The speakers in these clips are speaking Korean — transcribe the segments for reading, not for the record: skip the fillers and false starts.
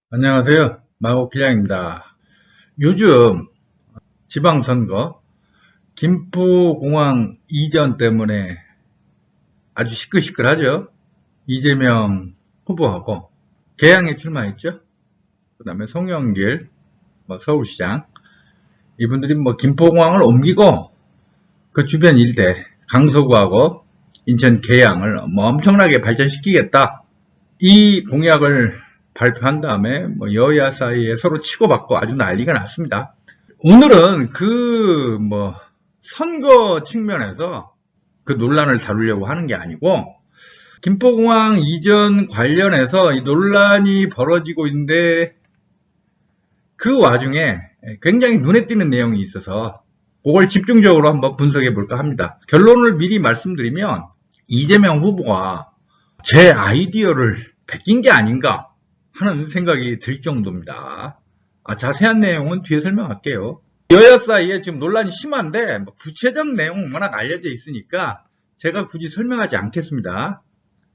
안녕하세요. 마곡기장입니다. 요즘 지방선거, 김포공항 이전 때문에 아주 시끌시끌하죠. 이재명 후보하고 개항에 출마했죠. 그 다음에 송영길 서울시장, 이분들이 김포공항을 옮기고 그 주변 일대 강서구하고 인천 계양을 엄청나게 발전시키겠다, 이 공약을 발표한 다음에 여야 사이에 서로 치고받고 아주 난리가 났습니다. 오늘은 선거 측면에서 그 논란을 다루려고 하는 게 아니고, 김포공항 이전 관련해서 이 논란이 벌어지고 있는데 그 와중에 굉장히 눈에 띄는 내용이 있어서 그걸 집중적으로 한번 분석해 볼까 합니다. 결론을 미리 말씀드리면, 이재명 후보가 제 아이디어를 베낀 게 아닌가 하는 생각이 들 정도입니다. 자세한 내용은 뒤에 설명할게요. 여야 사이에 지금 논란이 심한데 구체적 내용은 워낙 알려져 있으니까 제가 굳이 설명하지 않겠습니다.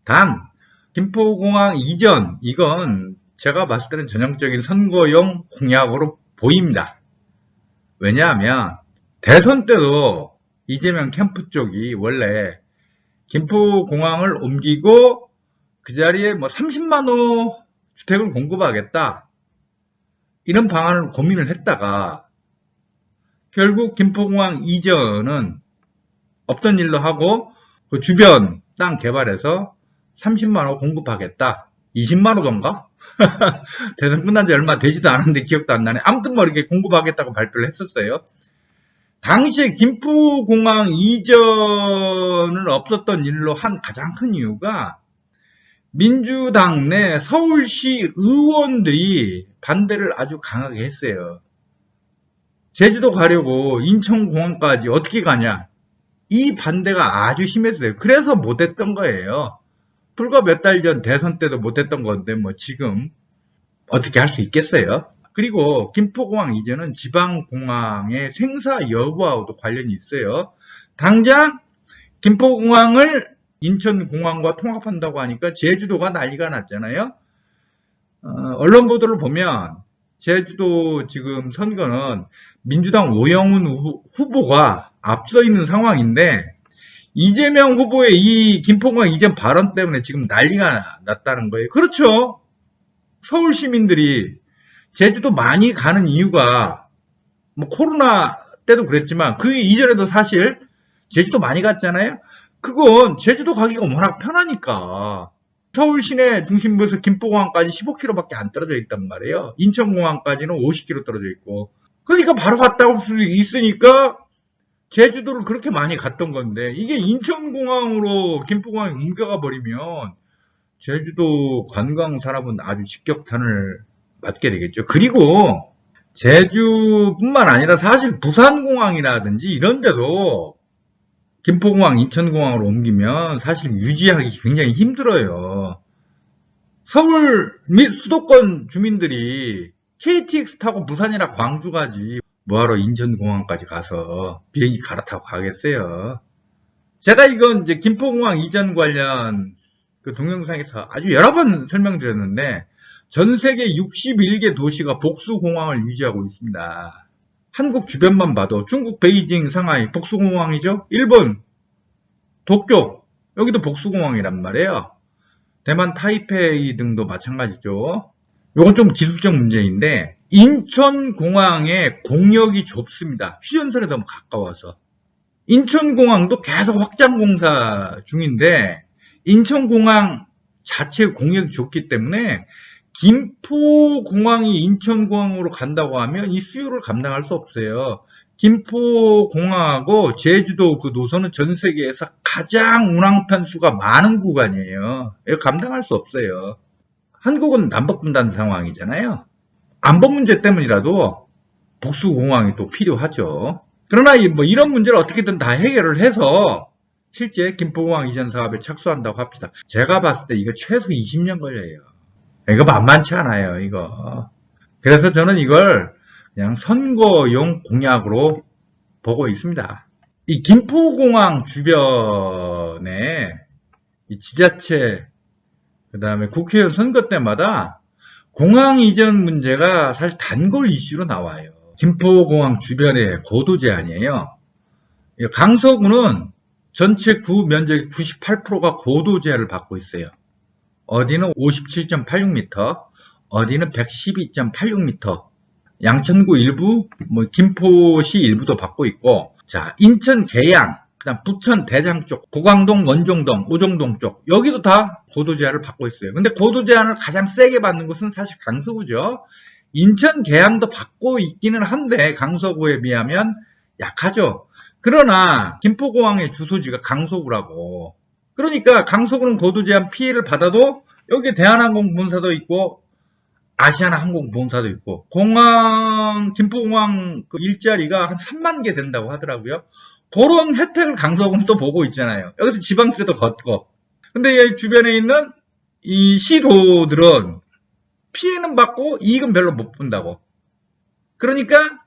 단 김포공항 이전, 이건 제가 봤을 때는 전형적인 선거용 공약으로 보입니다. 왜냐하면 대선 때도 이재명 캠프 쪽이 원래 김포공항을 옮기고 그 자리에 30만 호 주택을 공급하겠다, 이런 방안을 고민을 했다가 결국 김포공항 이전은 없던 일로 하고 그 주변 땅 개발해서 30만 호 공급하겠다, 20만 호던가? 대선 끝난 지 얼마 되지도 않았는데 기억도 안 나네. 아무튼 이렇게 공급하겠다고 발표를 했었어요. 당시에 김포공항 이전을 없었던 일로 한 가장 큰 이유가 민주당 내 서울시 의원들이 반대를 아주 강하게 했어요. 제주도 가려고 인천공항까지 어떻게 가냐, 이 반대가 아주 심했어요. 그래서 못했던 거예요. 불과 몇 달 전 대선 때도 못했던 건데 지금 어떻게 할 수 있겠어요. 그리고 김포공항 이전은 지방공항의 생사 여부하고도 관련이 있어요. 당장 김포공항을 인천공항과 통합한다고 하니까 제주도가 난리가 났잖아요. 언론 보도를 보면 제주도 지금 선거는 민주당 오영훈 후보가 앞서 있는 상황인데, 이재명 후보의 이 김포공항 이전 발언 때문에 지금 난리가 났다는 거예요. 그렇죠. 서울 시민들이 제주도 많이 가는 이유가 코로나 때도 그랬지만 그 이전에도 사실 제주도 많이 갔잖아요. 그건 제주도 가기가 워낙 편하니까. 서울 시내 중심부에서 김포공항까지 15km밖에 안 떨어져 있단 말이에요. 인천공항까지는 50km 떨어져 있고. 그러니까 바로 갔다 올 수 있으니까 제주도를 그렇게 많이 갔던 건데, 이게 인천공항으로 김포공항에 옮겨가 버리면 제주도 관광 산업은 아주 직격탄을 맞게 되겠죠. 그리고 제주뿐만 아니라 사실 부산공항이라든지 이런 데도 김포공항, 인천공항으로 옮기면 사실 유지하기 굉장히 힘들어요. 서울 및 수도권 주민들이 KTX 타고 부산이나 광주 가지 뭐하러 인천공항까지 가서 비행기 갈아타고 가겠어요. 제가 이건 이제 김포공항 이전 관련 그 동영상에서 아주 여러 번 설명드렸는데, 전 세계 61개 도시가 복수공항을 유지하고 있습니다. 한국 주변만 봐도 중국 베이징, 상하이 복수공항이죠. 일본 도쿄, 여기도 복수공항이란 말이에요. 대만 타이페이 등도 마찬가지죠. 요건 좀 기술적 문제인데, 인천공항의 공역이 좁습니다. 휴전선에 너무 가까워서. 인천공항도 계속 확장 공사 중인데 인천공항 자체의 공역이 좁기 때문에 김포공항이 인천공항으로 간다고 하면 이 수요를 감당할 수 없어요. 김포공항하고 제주도 그 노선은 전 세계에서 가장 운항 편수가 많은 구간이에요. 이거 감당할 수 없어요. 한국은 남북분단 상황이잖아요. 안보 문제 때문이라도 복수공항이 또 필요하죠. 그러나 이런 문제를 어떻게든 다 해결을 해서 실제 김포공항 이전 사업에 착수한다고 합시다. 제가 봤을 때 이거 최소 20년 걸려요. 이거 만만치 않아요, 이거. 그래서 저는 이걸 그냥 선거용 공약으로 보고 있습니다. 이 김포공항 주변에 이 지자체, 그 다음에 국회의원 선거 때마다 공항 이전 문제가 사실 단골 이슈로 나와요. 김포공항 주변에 고도 제한이에요. 강서구는 전체 구 면적의 98%가 고도 제한을 받고 있어요. 어디는 57.86m, 어디는 112.86m. 양천구 일부, 김포시 일부도 받고 있고, 자, 인천 계양, 그다음 부천 대장 쪽, 고강동, 원종동, 오종동 쪽, 여기도 다 고도 제한을 받고 있어요. 근데 고도 제한을 가장 세게 받는 곳은 사실 강서구죠. 인천 계양도 받고 있기는 한데 강서구에 비하면 약하죠. 그러나 김포공항의 주소지가 강서구라고. 그러니까 강서구는 고도 제한 피해를 받아도 여기 대한항공 본사도 있고 아시아나항공 본사도 있고 김포공항 그 일자리가 한 3만 개 된다고 하더라고요. 그런 혜택을 강서구는 또 보고 있잖아요. 여기서 지방세도 걷고. 근데 이 주변에 있는 이 시도들은 피해는 받고 이익은 별로 못 본다고. 그러니까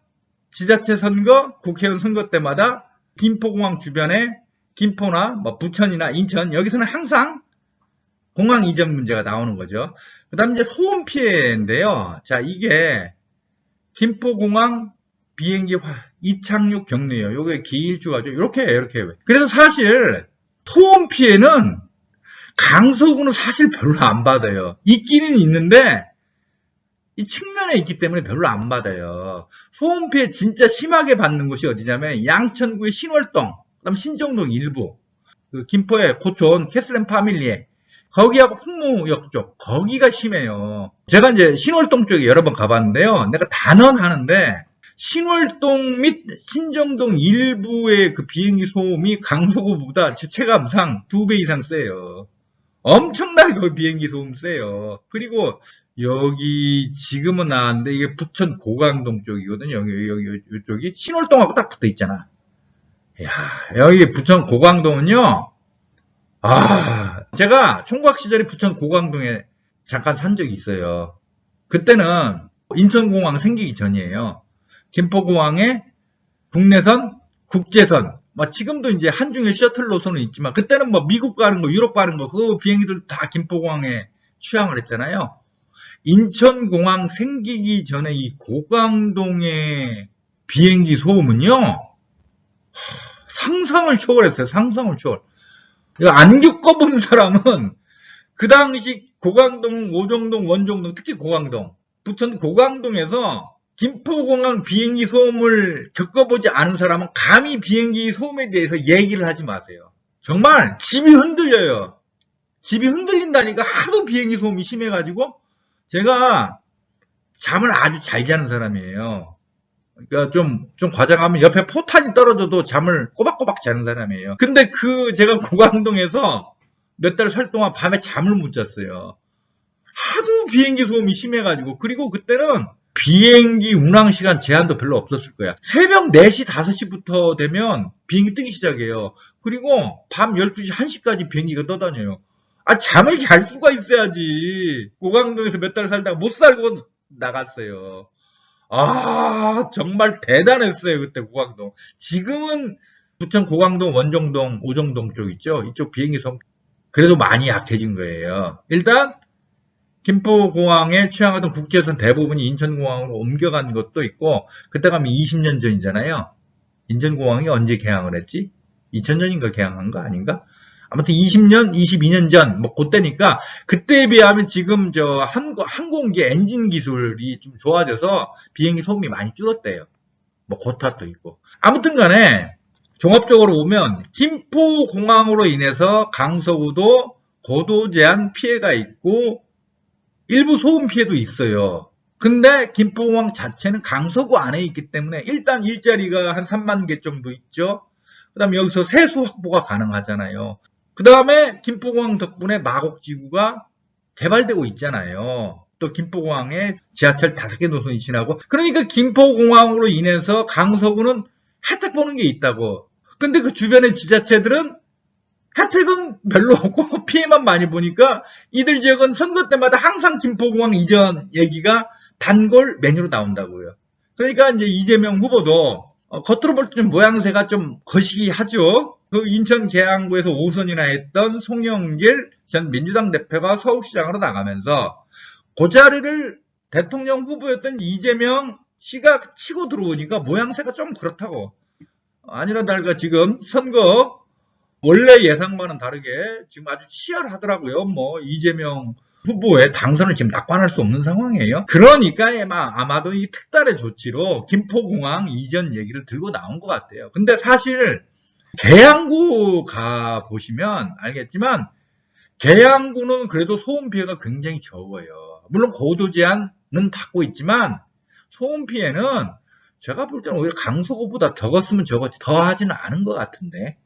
지자체 선거, 국회의원 선거 때마다 김포공항 주변에 김포나 부천이나 인천 여기서는 항상 공항 이전 문제가 나오는 거죠. 그 다음 이제 소음 피해인데요. 자, 이게 김포공항 비행기 이착륙 경로예요. 요게 기일주가죠. 이렇게. 그래서 사실 소음 피해는 강서구는 사실 별로 안 받아요. 있기는 있는데 이 측면에 있기 때문에 별로 안 받아요. 소음 피해 진짜 심하게 받는 곳이 어디냐면 양천구의 신월동, 그다음 신정동 일부, 그 김포의 고촌 캐슬앤 파밀리에 거기하고 풍무역 쪽 거기가 심해요. 제가 이제 신월동 쪽에 여러 번 가봤는데요. 내가 단언하는데 신월동 및 신정동 일부의 그 비행기 소음이 강서구보다 제 체감상 2배 이상 세요. 엄청나게 거기 비행기 소음 세요. 그리고 여기 지금은 나왔는데 이게 부천 고강동 쪽이거든요. 여기 이쪽이 신월동하고 딱 붙어 있잖아. 야, 여기 부천 고강동은요. 제가 총각 시절에 부천 고강동에 잠깐 산 적이 있어요. 그때는 인천공항 생기기 전이에요. 김포공항에 국내선, 국제선, 지금도 이제 한중일 셔틀 노선은 있지만, 그때는 미국 가는 거, 유럽 가는 거, 그 비행기들 다 김포공항에 취항을 했잖아요. 인천공항 생기기 전에 이 고강동의 비행기 소음은요, 상상을 초월했어요. 상상을 초월. 안 겪어본 사람은 그 당시 고강동, 오종동, 원종동, 특히 고강동, 부천 고강동에서 김포공항 비행기 소음을 겪어보지 않은 사람은 감히 비행기 소음에 대해서 얘기를 하지 마세요. 정말 집이 흔들려요. 집이 흔들린다니까. 하도 비행기 소음이 심해가지고 제가 잠을 아주 잘 자는 사람이에요. 그러니까 좀 과장하면 옆에 포탄이 떨어져도 잠을 꼬박꼬박 자는 사람이에요. 근데 제가 고강동에서 몇 달 살 동안 밤에 잠을 못 잤어요. 하도 비행기 소음이 심해가지고. 그리고 그때는 비행기 운항 시간 제한도 별로 없었을 거야. 새벽 4시, 5시부터 되면 비행기 뜨기 시작해요. 그리고 밤 12시, 1시까지 비행기가 떠다녀요. 잠을 잘 수가 있어야지. 고강동에서 몇 달 살다가 못 살고 나갔어요. 정말 대단했어요. 그때 고강동. 지금은 부천 고강동, 원종동, 오종동 쪽 있죠. 이쪽 비행기 성 그래도 많이 약해진 거예요. 일단 김포공항에 취항하던 국제선 대부분이 인천공항으로 옮겨간 것도 있고, 그때 가면 20년 전이잖아요. 인천공항이 언제 개항을 했지? 2000년인가 개항한 거 아닌가? 아무튼 20년, 22년 전, 그때니까, 그때에 비하면 지금 항공기 엔진 기술이 좀 좋아져서 비행기 소음이 많이 줄었대요. 그 탓도 있고. 아무튼 간에, 종합적으로 보면, 김포공항으로 인해서 강서구도 고도 제한 피해가 있고, 일부 소음 피해도 있어요. 근데 김포공항 자체는 강서구 안에 있기 때문에 일단 일자리가 한 3만 개 정도 있죠. 그 다음에 여기서 세수 확보가 가능하잖아요. 그 다음에 김포공항 덕분에 마곡지구가 개발되고 있잖아요. 또 김포공항에 지하철 5개 노선이 지나고. 그러니까 김포공항으로 인해서 강서구는 혜택 보는 게 있다고. 근데 그 주변의 지자체들은 혜택은 별로 없고 피해만 많이 보니까 이들 지역은 선거 때마다 항상 김포공항 이전 얘기가 단골 메뉴로 나온다고요. 그러니까 이제 이재명 후보도 겉으로 볼 때 좀 모양새가 좀 거시기하죠. 그 인천 계양구에서 5선이나 했던 송영길 전 민주당 대표가 서울시장으로 나가면서 그 자리를 대통령 후보였던 이재명 씨가 치고 들어오니까 모양새가 좀 그렇다고. 아니나 다를까 지금 선거 원래 예상과는 다르게 지금 아주 치열하더라고요. 뭐 이재명 후보의 당선을 지금 낙관할 수 없는 상황이에요. 그러니까 아마도 이 특단의 조치로 김포공항 이전 얘기를 들고 나온 것 같아요. 근데 사실 계양구 가 보시면 알겠지만 계양구는 그래도 소음 피해가 굉장히 적어요. 물론 고도 제한은 받고 있지만 소음 피해는 제가 볼 때는 오히려 강서구보다 적었으면 적었지 더 하지는 않은 것 같은데.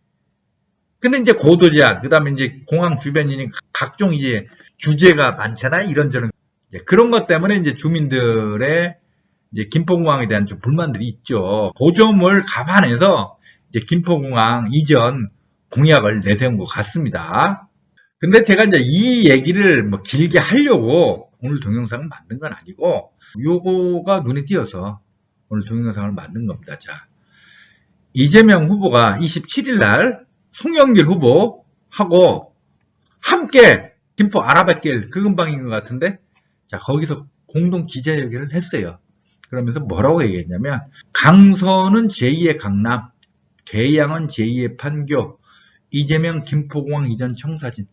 근데 이제 고도 제한, 그 다음에 이제 공항 주변이니 각종 이제 규제가 많잖아요. 이런저런. 그런 것 때문에 이제 주민들의 이제 김포공항에 대한 좀 불만들이 있죠. 그 점을 감안해서 이제 김포공항 이전 공약을 내세운 것 같습니다. 근데 제가 이제 이 얘기를 뭐 길게 하려고 오늘 동영상을 만든 건 아니고, 요거가 눈에 띄어서 오늘 동영상을 만든 겁니다. 자, 이재명 후보가 27일 날 송영길 후보하고 함께 김포 아라뱃길 그 근방인 것 같은데, 자, 거기서 공동 기자회견을 했어요. 그러면서 뭐라고 얘기했냐면, 강서는 제2의 강남, 계양은 제2의 판교, 이재명 김포공항 이전 청사진.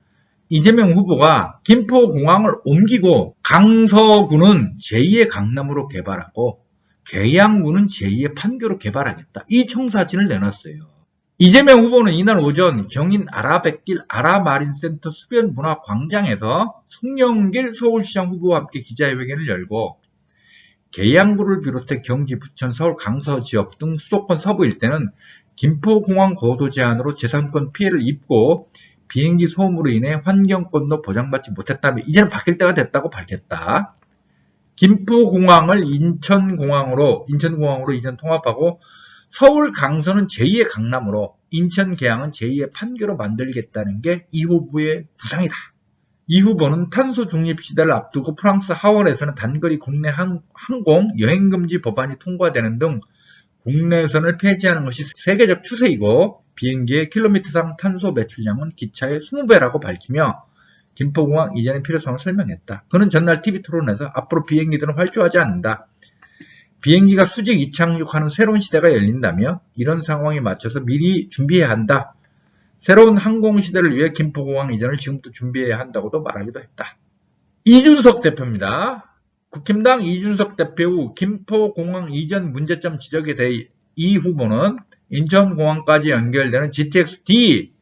이재명 후보가 김포공항을 옮기고 강서구는 제2의 강남으로 개발하고 계양구는 제2의 판교로 개발하겠다. 이 청사진을 내놨어요. 이재명 후보는 이날 오전 경인 아라뱃길 아라마린센터 수변문화광장에서 송영길 서울시장 후보와 함께 기자회견을 열고, 계양구를 비롯해 경기, 부천, 서울, 강서 지역 등 수도권 서부 일대는 김포공항 고도 제한으로 재산권 피해를 입고 비행기 소음으로 인해 환경권도 보장받지 못했다며 이제는 바뀔 때가 됐다고 밝혔다. 김포공항을 인천공항으로 이전 통합하고 서울 강서는 제2의 강남으로 인천 계양은 제2의 판교로 만들겠다는 게 이 후보의 구상이다. 이 후보는 탄소 중립 시대를 앞두고 프랑스 하원에서는 단거리 국내 항공 여행금지 법안이 통과되는 등 국내선을 폐지하는 것이 세계적 추세이고 비행기의 킬로미터당 탄소 배출량은 기차의 20배라고 밝히며 김포공항 이전의 필요성을 설명했다. 그는 전날 TV 토론에서 앞으로 비행기들은 활주하지 않는다. 비행기가 수직 이착륙하는 새로운 시대가 열린다며 이런 상황에 맞춰서 미리 준비해야 한다. 새로운 항공시대를 위해 김포공항 이전을 지금부터 준비해야 한다고도 말하기도 했다. 이준석 대표입니다. 국힘당 이준석 대표 후 김포공항 이전 문제점 지적에 대해 이 후보는 인천공항까지 연결되는 GTX-D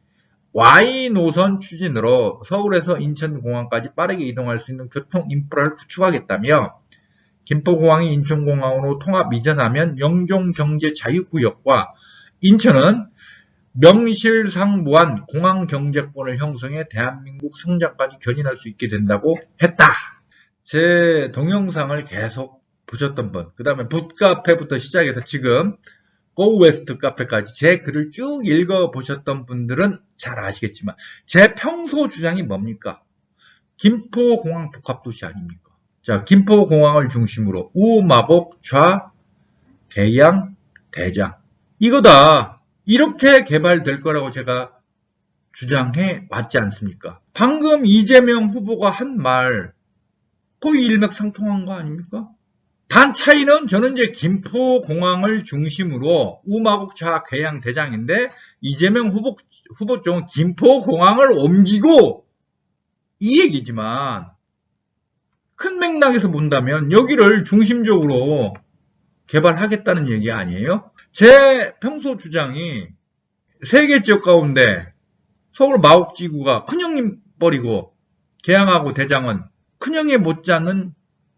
Y 노선 추진으로 서울에서 인천공항까지 빠르게 이동할 수 있는 교통 인프라를 구축하겠다며, 김포공항이 인천공항으로 통합 이전하면 영종경제자유구역과 인천은 명실상부한 공항경제권을 형성해 대한민국 성장까지 견인할 수 있게 된다고 했다. 제 동영상을 계속 보셨던 분, 그 다음에 붓카페부터 시작해서 지금 고웨스트 카페까지 제 글을 쭉 읽어보셨던 분들은 잘 아시겠지만 제 평소 주장이 뭡니까? 김포공항 복합도시 아닙니까? 자, 김포공항을 중심으로 우마곡, 좌, 계양, 대장 이거다. 이렇게 개발될 거라고 제가 주장해 왔지 않습니까? 방금 이재명 후보가 한 말 거의 일맥상통한 거 아닙니까? 단 차이는 저는 이제 김포공항을 중심으로 우마곡, 좌, 계양, 대장인데 이재명 후보 쪽은 김포공항을 옮기고 이 얘기지만 큰 맥락에서 본다면 여기를 중심적으로 개발하겠다는 얘기 아니에요? 제 평소 주장이 세 개 지역 가운데 서울 마곡지구가 큰형님 뻘이고 계양하고 대장은 큰형에 못지않는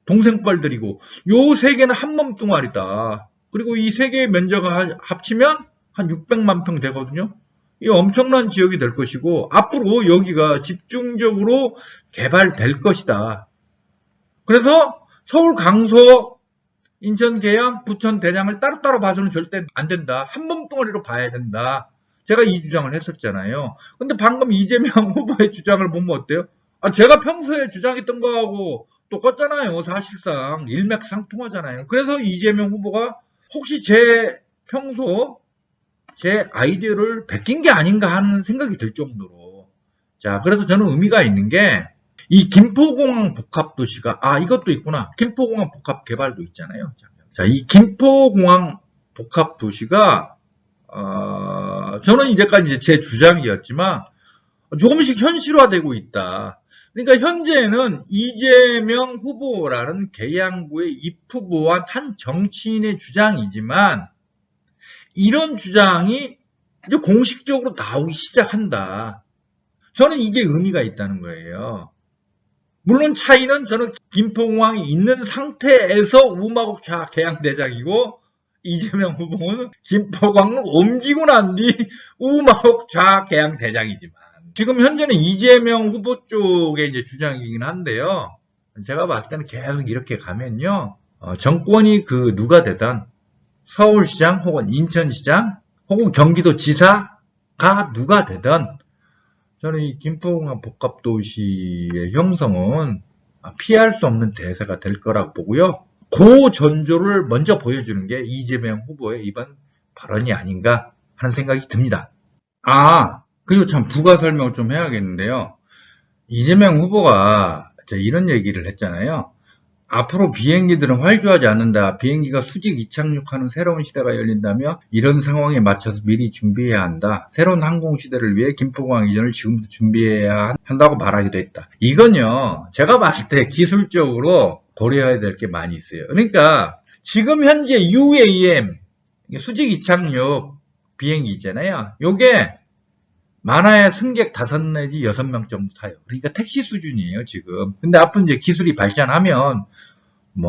동생뻘들이고 요 세 개는 한 몸뚱아리다. 그리고 이 세 개의 면적을 합치면 한 600만 평 되거든요. 이 엄청난 지역이 될 것이고 앞으로 여기가 집중적으로 개발될 것이다. 그래서 서울 강서 인천 계양 부천 대장을 따로따로 봐서는 절대 안 된다. 한 몸뚱아리로 봐야 된다. 제가 이 주장을 했었잖아요. 근데 방금 이재명 후보의 주장을 보면 어때요? 제가 평소에 주장했던 거하고 똑같잖아요. 사실상 일맥상통하잖아요. 그래서 이재명 후보가 혹시 제 평소 제 아이디어를 베낀 게 아닌가 하는 생각이 들 정도로. 자, 그래서 저는 의미가 있는 게 이 김포공항 복합도시가, 이것도 있구나. 김포공항 복합개발도 있잖아요. 자, 이 김포공항 복합도시가, 저는 이제까지 이제 제 주장이었지만, 조금씩 현실화되고 있다. 그러니까 현재는 이재명 후보라는 계양구의 입후보한 한 정치인의 주장이지만, 이런 주장이 이제 공식적으로 나오기 시작한다. 저는 이게 의미가 있다는 거예요. 물론 차이는 저는 김포공항이 있는 상태에서 우마곡차 계양대장이고 이재명 후보는 김포공항을 옮기고 난 뒤 우마곡차 계양대장이지만 지금 현재는 이재명 후보 쪽의 이제 주장이긴 한데요. 제가 봤을 때는 계속 이렇게 가면요. 정권이 누가 되든 서울시장 혹은 인천시장 혹은 경기도지사가 누가 되든 저는 이 김포공항 복합도시의 형성은 피할 수 없는 대세가 될 거라고 보고요. 그 전조를 먼저 보여주는 게 이재명 후보의 이번 발언이 아닌가 하는 생각이 듭니다. 그리고 참 부가 설명을 좀 해야겠는데요. 이재명 후보가 이런 얘기를 했잖아요. 앞으로 비행기들은 활주하지 않는다. 비행기가 수직 이착륙하는 새로운 시대가 열린다며 이런 상황에 맞춰서 미리 준비해야 한다. 새로운 항공시대를 위해 김포공항 이전을 지금부터 준비해야 한다고 말하기도 했다. 이건요. 제가 봤을 때 기술적으로 고려해야 될 게 많이 있어요. 그러니까 지금 현재 UAM 수직 이착륙 비행기 있잖아요. 요게 많아야 승객 5 내지 6명 정도 타요. 그러니까 택시 수준이에요, 지금. 근데 앞으로 이제 기술이 발전하면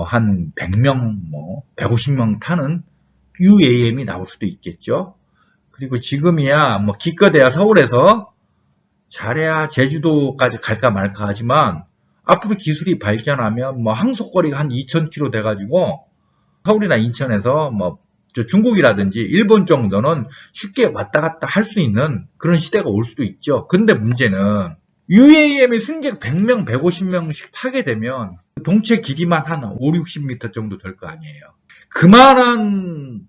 한 100명, 150명 타는 UAM이 나올 수도 있겠죠. 그리고 지금이야 기껏해야 서울에서 잘해야 제주도까지 갈까 말까 하지만 앞으로 기술이 발전하면 항속거리가 한 2000km 돼가지고 서울이나 인천에서 중국이라든지 일본 정도는 쉽게 왔다 갔다 할 수 있는 그런 시대가 올 수도 있죠. 근데 문제는 UAM이 승객 100명, 150명씩 타게 되면 동체 길이만 한 5, 60m 정도 될 거 아니에요. 그만한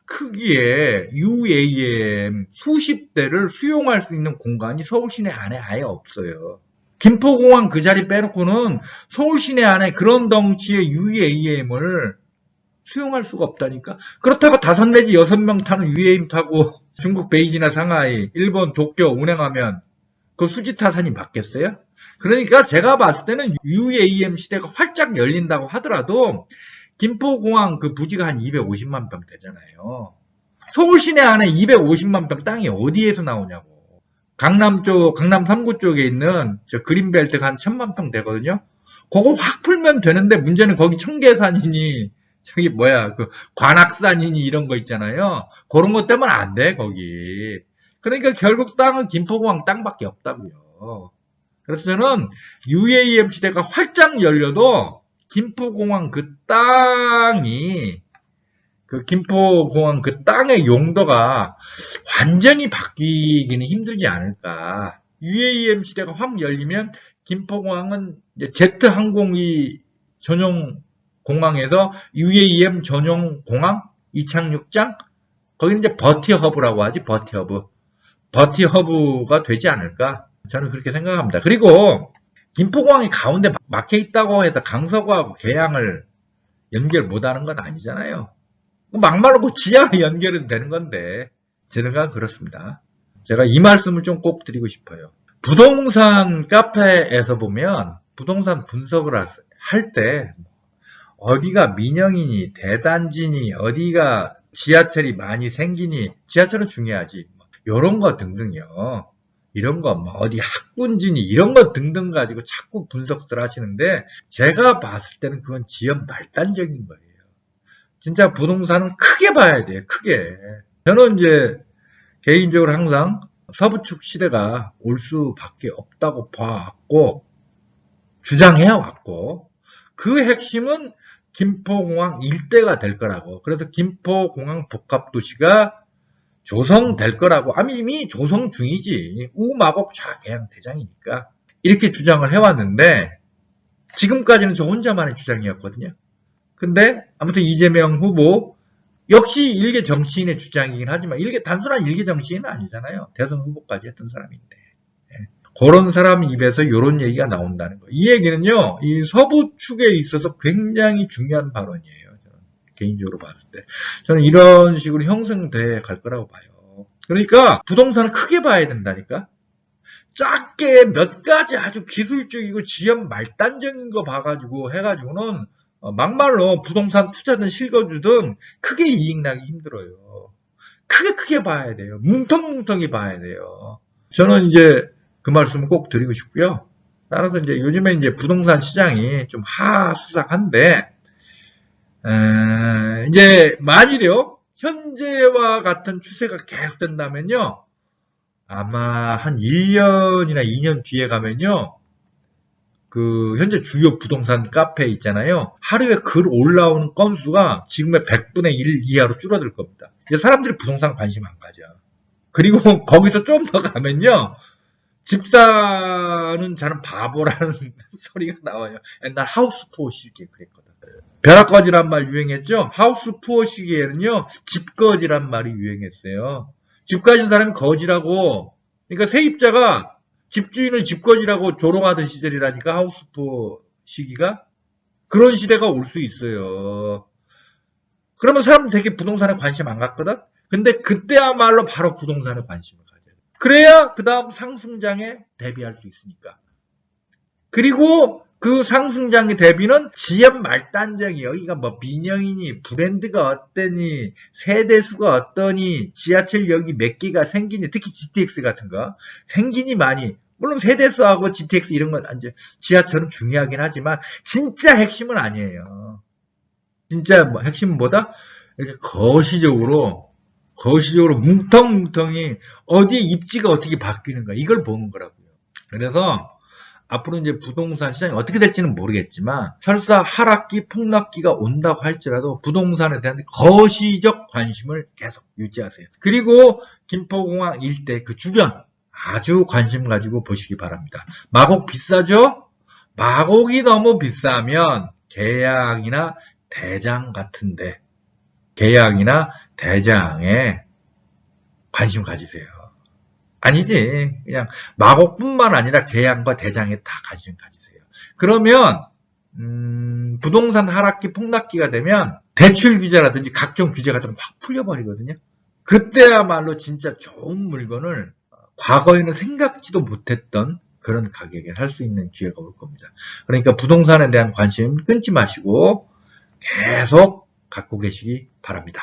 크기의 UAM 수십 대를 수용할 수 있는 공간이 서울 시내 안에 아예 없어요. 김포공항 그 자리 빼놓고는 서울 시내 안에 그런 덩치의 UAM을 수용할 수가 없다니까. 그렇다고 5 내지 6명 타는 UAM 타고 중국 베이징이나 상하이, 일본 도쿄 운행하면 그 수지타산이 맞겠어요? 그러니까 제가 봤을 때는 UAM 시대가 활짝 열린다고 하더라도 김포공항 그 부지가 한 250만 평 되잖아요. 서울 시내 안에 250만 평 땅이 어디에서 나오냐고. 강남 3구 쪽에 있는 그린벨트가 한 1000만 평 되거든요. 그거 확 풀면 되는데 문제는 거기 청계산이니 관악산이니 이런 거 있잖아요. 그런 것 때문에 안 돼, 거기. 그러니까 결국 땅은 김포공항 땅밖에 없다고요. 그래서 저는 UAM 시대가 활짝 열려도 김포공항 그 땅의 용도가 완전히 바뀌기는 힘들지 않을까. UAM 시대가 확 열리면 김포공항은 이제 제트항공이 전용 공항에서 UAM 전용 공항, 이착륙장, 거기는 이제 버티허브라고 하지, 버티허브가 되지 않을까? 저는 그렇게 생각합니다. 그리고 김포공항이 가운데 막혀 있다고 해서 강서구하고 계양을 연결 못하는 건 아니잖아요. 막말로 지하로 연결은 되는 건데 제 생각은 그렇습니다. 제가 이 말씀을 좀 꼭 드리고 싶어요. 부동산 카페에서 보면 부동산 분석을 할 때 어디가 민영이니 대단지니 어디가 지하철이 많이 생기니 지하철은 중요하지 이런 거 등등요. 이런 거 어디 학군지니 이런 거 등등 가지고 자꾸 분석들 하시는데 제가 봤을 때는 그건 지연 말단적인 거예요. 진짜 부동산은 크게 봐야 돼요. 크게. 저는 이제 개인적으로 항상 서부축 시대가 올 수밖에 없다고 봐왔고 주장해왔고 그 핵심은 김포공항 일대가 될 거라고. 그래서 김포공항 복합도시가 조성될 거라고. 이미 조성 중이지. 우마곡차 계양대장이니까. 이렇게 주장을 해왔는데 지금까지는 저 혼자만의 주장이었거든요. 근데 아무튼 이재명 후보 역시 일개 정치인의 주장이긴 하지만 단순한 일개 정치인은 아니잖아요. 대선 후보까지 했던 사람인데. 그런 사람 입에서 이런 얘기가 나온다는 거예요. 이 얘기는요, 이 서부 축에 있어서 굉장히 중요한 발언이에요. 저는 개인적으로 봤을 때. 저는 이런 식으로 형성돼 갈 거라고 봐요. 그러니까 부동산은 크게 봐야 된다니까? 작게 몇 가지 아주 기술적이고 지연 말단적인 거 봐가지고 해가지고는 막말로 부동산 투자든 실거주든 크게 이익 나기 힘들어요. 크게 봐야 돼요. 뭉텅뭉텅히 봐야 돼요. 저는 이제 그 말씀을 꼭 드리고 싶고요. 따라서 이제 요즘에 이제 부동산 시장이 좀 하수상한데, 이제 만일요, 현재와 같은 추세가 계속된다면요, 아마 한 1년이나 2년 뒤에 가면요, 그 현재 주요 부동산 카페 있잖아요. 하루에 글 올라오는 건수가 지금의 100분의 1 이하로 줄어들 겁니다. 이제 사람들이 부동산 관심 안 가져. 그리고 거기서 좀 더 가면요. 집사는 자는 바보라는 소리가 나와요. 옛날 하우스 푸어 시기에 그랬거든. 벼락거지란 말 유행했죠? 하우스 푸어 시기에는요, 집거지란 말이 유행했어요. 집 가진 사람이 거지라고, 그러니까 세입자가 집주인을 집거지라고 조롱하던 시절이라니까, 하우스 푸어 시기가. 그런 시대가 올 수 있어요. 그러면 사람들 되게 부동산에 관심 안 갖거든? 근데 그때야말로 바로 부동산에 관심을 가져야 돼. 그래야 그 다음 상승장에 대비할 수 있으니까. 그리고 그 상승장의 대비는 지연 말단적이 여기가 뭐 민영이니 브랜드가 어떠니 세대수가 어떠니 지하철역이 몇 개가 생기니 특히 GTX 같은 거 생기니 많이 물론 세대수하고 GTX 이런 건 이제 지하철은 중요하긴 하지만 진짜 핵심은 아니에요. 진짜 뭐 핵심은 뭐다? 이렇게 거시적으로 뭉텅뭉텅이 어디에 입지가 어떻게 바뀌는가 이걸 보는 거라고요. 그래서 앞으로 이제 부동산 시장이 어떻게 될지는 모르겠지만 설사 하락기, 폭락기가 온다고 할지라도 부동산에 대한 거시적 관심을 계속 유지하세요. 그리고 김포공항 일대 그 주변 아주 관심 가지고 보시기 바랍니다. 마곡 비싸죠? 마곡이 너무 비싸면 계양이나 대장 같은데 계양이나 대장에 관심 가지세요. 아니지. 그냥 마곡뿐만 아니라 계양과 대장에 다 관심 가지세요. 그러면 부동산 하락기 폭락기가 되면 대출 규제라든지 각종 규제 같은 거 확 풀려버리거든요. 그때야말로 진짜 좋은 물건을 과거에는 생각지도 못했던 그런 가격에 할 수 있는 기회가 올 겁니다. 그러니까 부동산에 대한 관심 끊지 마시고 계속 갖고 계시기 바랍니다.